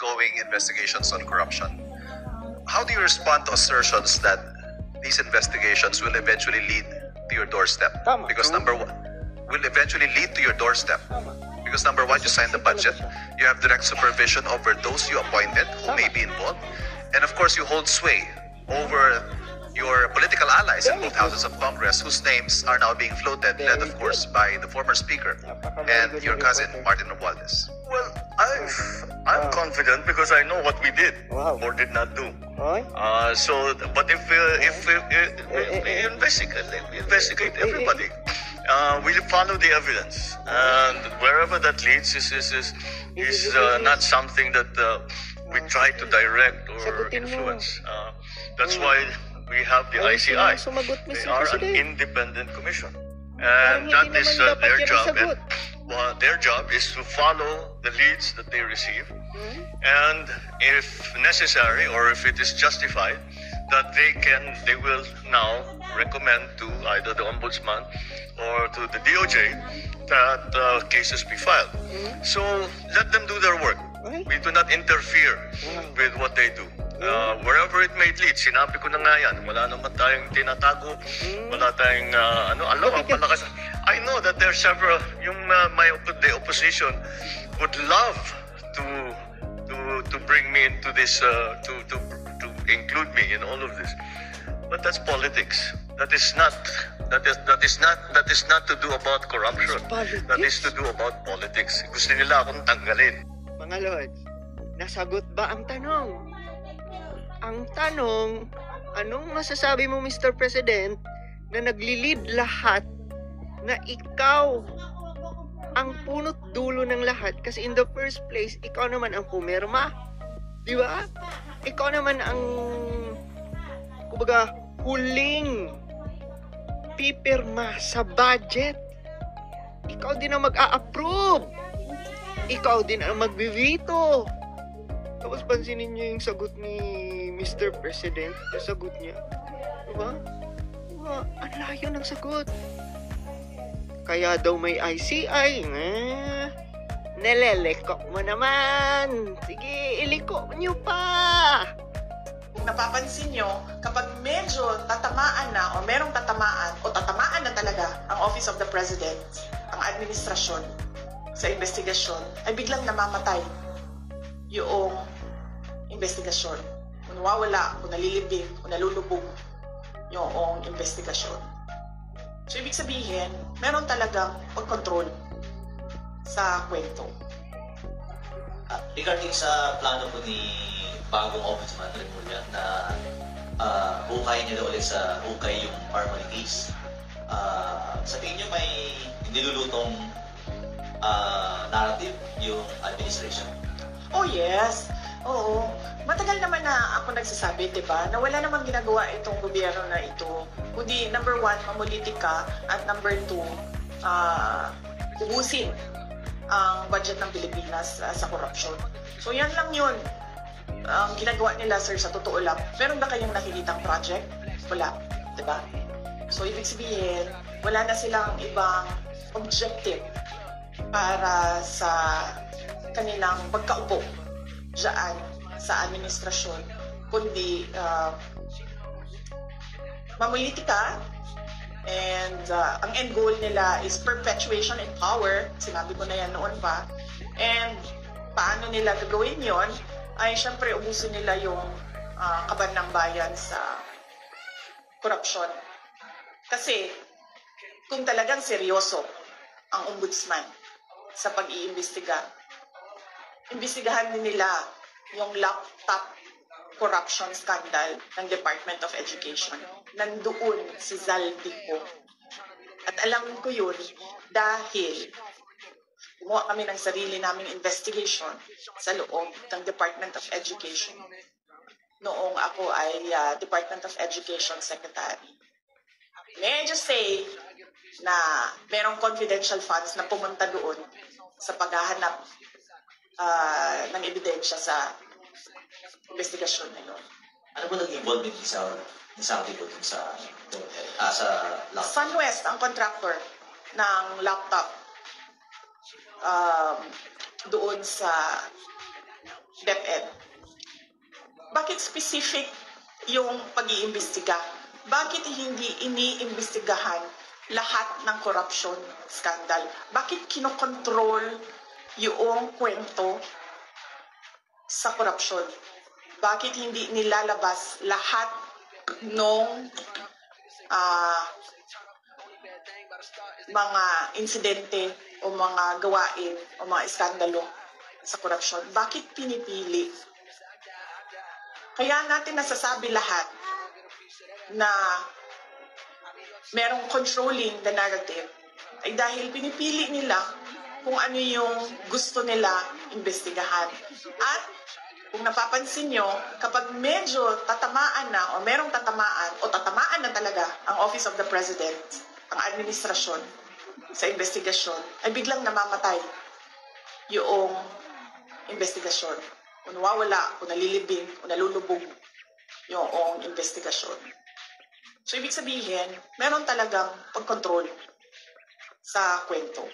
ongoing investigations on corruption. How do you respond to assertions that these investigations will eventually lead to your doorstep? Because number one, will eventually lead to your doorstep. Because number one, you signed the budget, you have direct supervision over those you appointed who may be involved, and of course you hold sway over your political allies in both houses of Congress whose names are now being floated, led of course by the former speaker and your cousin Martin Romualdez. Well, I'm confident because I know what we did or did not do. But if we investigate everybody, we follow the evidence, and wherever that leads is not something that we try to direct or influence. That's why we have the ICI. They are an independent commission, and that is their job. And their job is to follow the leads that they receive, and if necessary or if it is justified, that they will now recommend to either the Ombudsman or to the DOJ that cases be filed. So let them do their work. We do not interfere with what they do. Wherever it may lead, sinabi ko na nga yan, wala naman tayong tinatago, wala tayong palakas. I know that there are several, the opposition would love to bring me into this, to include me in all of this. But that's politics. That is not to do about corruption. That is to do about politics. Gusto nila akong tanggalin. Mga Lods, nasagot ba ang tanong? Ang tanong, anong masasabi mo, Mr. President, na naglilid lahat na ikaw ang punot dulo ng lahat? Kasi in the first place, ikaw naman ang pumirma. Di ba? Ikaw naman ang, kumbaga, huling pipirma sa budget. Ikaw din ang mag-a-approve. Ikaw din ang mag-veto. Tapos pansinin niyo yung sagot ni Mr. President. Yung sagot niya. Diba? Diba? Ang layo ng sagot. Kaya daw may ICI. Naleleko mo naman. Sige, iliko niyo pa. Kung napapansin nyo, kapag medyo tatamaan na o merong tatamaan o tatamaan na talaga ang Office of the President, ang administrasyon sa investigasyon, ay biglang namamatay yung investigasyon. Kung nawawala, kung nalilibing, kung nalulubog yung investigasyon. So, ibig sabihin, meron talagang pag-control sa kwento. Regarding sa plano po ni bagong Ombudsman Remulla na hukayin niya daw ulit sa hukay yung formalities, sa tingin niyo may nilulutong narrative yung administration? Oh yes, oo. Matagal naman na ako nagsasabi, di ba, na wala namang ginagawa itong gobyerno na ito. Kundi, number one, mamulitika, at number two, ubusin ang budget ng Pilipinas sa korupsyon. So yan lang yun. Ang ginagawa nila, sir, sa totoo lang. Meron ba kayong nakikitang project? Wala, di ba? So ibig sabihin, wala na silang ibang objective para sa kanilang pagkaupo dyan sa administrasyon, kundi mamulitika, and ang end goal nila is perpetuation in power. Sinabi ko na yan noon pa. And paano nila gagawin yon? Ay syempre ubusin nila yung kaban ng bayan sa korupsyon. Kasi kung talagang seryoso ang ombudsman sa pag-iimbestiga, imbestigahan din nila yung laptop corruption scandal ng Department of Education. Nandoon si Zaldico. At alam ko yun dahil gumawa kami ng sarili naming investigation sa loob ng Department of Education noong ako ay Department of Education Secretary. May I just say na merong confidential funds na pumunta doon sa paghahanap ng ebidensya sa investigasyon na yun. Ano po naging involvement ni Saudi po dun sa laptop? SunWest ang contractor ng laptop doon sa DepEd. Bakit specific yung pag-iimbestiga? Bakit hindi iniimbestigahan lahat ng corruption scandal? Bakit kinokontrol yung kwento sa korupsyon? Bakit hindi nilalabas lahat ng mga insidente o mga gawain o mga iskandalo sa korupsyon? Bakit pinipili? Kaya natin nasasabi lahat na merong controlling the narrative ay dahil pinipili nila kung ano yung gusto nila imbestigahan. At kung napapansin nyo, kapag medyo tatamaan na o merong tatamaan o tatamaan na talaga ang Office of the President, ang administrasyon sa investigasyon, ay biglang namamatay yung investigasyon. O nawawala, o nalilibing, o nalulubog yung investigasyon. So, ibig sabihin, meron talagang pagkontrol sa kwento.